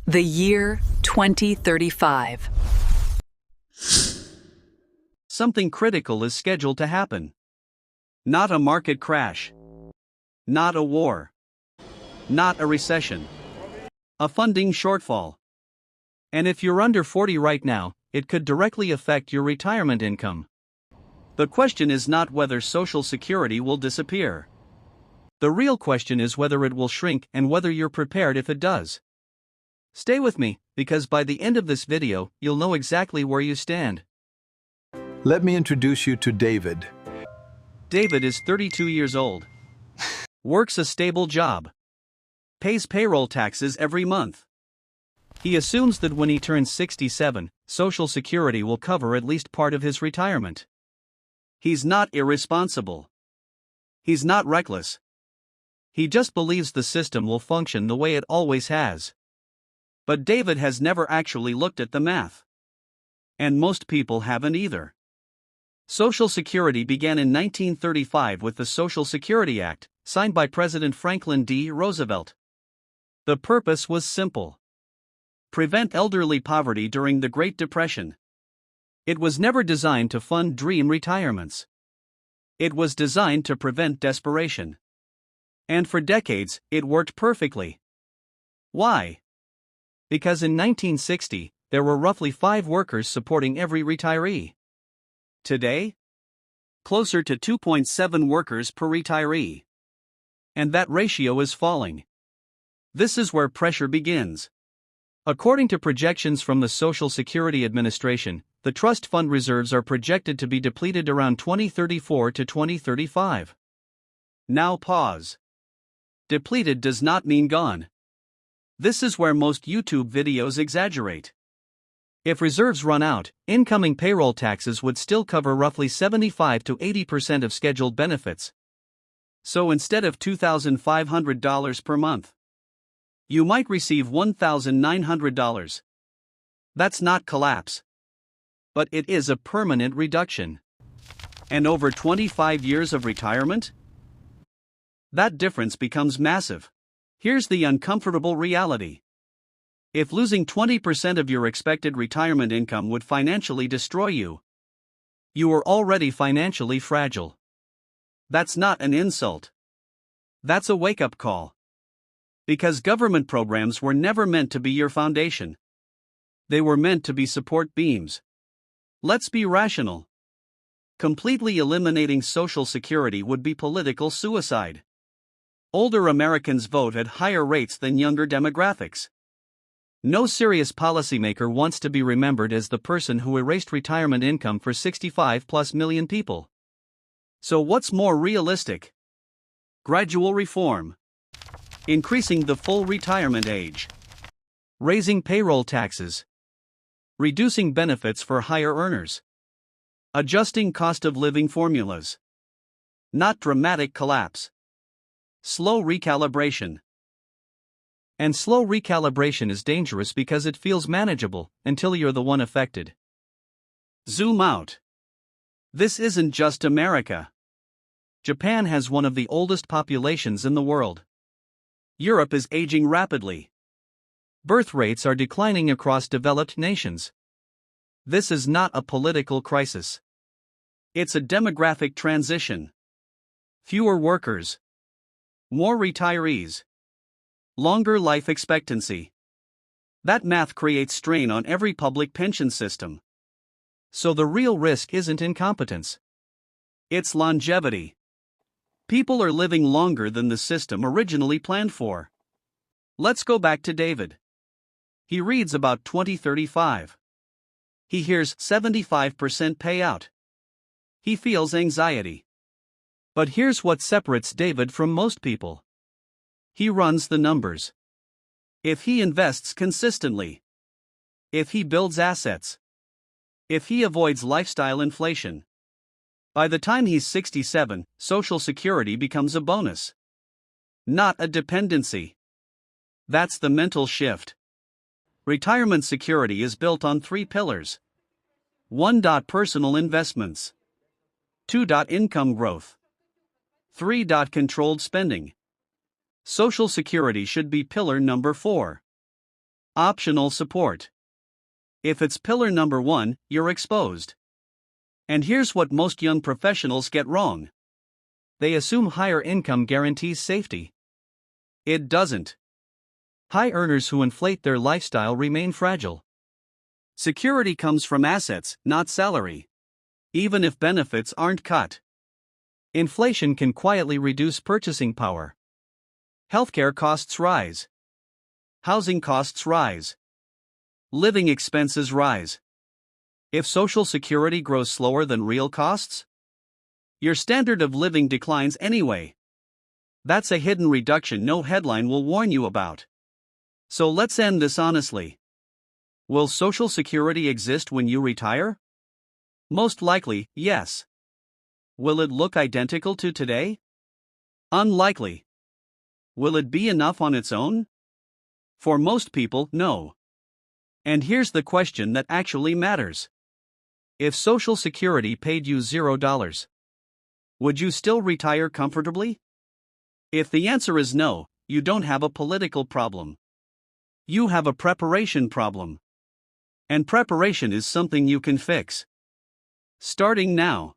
The year 2035. Something critical is scheduled to happen. Not a market crash. Not a war. Not a recession. A funding shortfall. And if you're under 40 right now, it could directly affect your retirement income. The question is not whether Social Security will disappear. The real question is whether it will shrink and whether you're prepared if it does. Stay with me, because by the end of this video, you'll know exactly where you stand. Let me introduce you to David. David is 32 years old. Works a stable job. Pays payroll taxes every month. He assumes that when he turns 67, Social Security will cover at least part of his retirement. He's not irresponsible. He's not reckless. He just believes the system will function the way it always has. But David has never actually looked at the math. And most people haven't either. Social Security began in 1935 with the Social Security Act, signed by President Franklin D. Roosevelt. The purpose was simple: prevent elderly poverty during the Great Depression. It was never designed to fund dream retirements. It was designed to prevent desperation. And for decades, it worked perfectly. Why? Because in 1960, there were roughly 5 workers supporting every retiree. Today? Closer to 2.7 workers per retiree. And that ratio is falling. This is where pressure begins. According to projections from the Social Security Administration, the trust fund reserves are projected to be depleted around 2034 to 2035. Now pause. Depleted does not mean gone. This is where most YouTube videos exaggerate. If reserves run out, incoming payroll taxes would still cover roughly 75 to 80% of scheduled benefits. So instead of $2,500 per month, you might receive $1,900. That's not collapse. But it is a permanent reduction. And over 25 years of retirement? That difference becomes massive. Here's the uncomfortable reality. If losing 20% of your expected retirement income would financially destroy you, you are already financially fragile. That's not an insult. That's a wake-up call. Because government programs were never meant to be your foundation. They were meant to be support beams. Let's be rational. Completely eliminating Social Security would be political suicide. Older Americans vote at higher rates than younger demographics. No serious policymaker wants to be remembered as the person who erased retirement income for 65+ million people. So what's more realistic? Gradual reform. Increasing the full retirement age. Raising payroll taxes. Reducing benefits for higher earners. Adjusting cost of living formulas. Not dramatic collapse. Slow recalibration. And slow recalibration is dangerous because it feels manageable until you're the one affected. Zoom out. This isn't just America. Japan has one of the oldest populations in the world. Europe is aging rapidly. Birth rates are declining across developed nations. This is not a political crisis. It's a demographic transition. Fewer workers. More retirees. Longer life expectancy. That math creates strain on every public pension system. So the real risk isn't incompetence. It's longevity. People are living longer than the system originally planned for. Let's go back to David. He reads about 2035. He hears 75% payout. He feels anxiety. But here's what separates David from most people. He runs the numbers. If he invests consistently. If he builds assets. If he avoids lifestyle inflation. By the time he's 67, Social Security becomes a bonus. Not a dependency. That's the mental shift. Retirement security is built on 3 pillars. 1. Personal investments. 2. Income growth. 3. Controlled spending. Social Security should be pillar number 4. Optional support. If it's pillar number 1, you're exposed. And here's what most young professionals get wrong. They assume higher income guarantees safety. It doesn't. High earners who inflate their lifestyle remain fragile. Security comes from assets, not salary. Even if benefits aren't cut. Inflation can quietly reduce purchasing power. Healthcare costs rise. Housing costs rise. Living expenses rise. If Social Security grows slower than real costs, your standard of living declines anyway. That's a hidden reduction no headline will warn you about. So let's end this honestly. Will Social Security exist when you retire? Most likely, yes. Will it look identical to today? Unlikely. Will it be enough on its own? For most people, no. And here's the question that actually matters. If Social Security paid you $0, would you still retire comfortably? If the answer is no, you don't have a political problem. You have a preparation problem. And preparation is something you can fix. Starting now.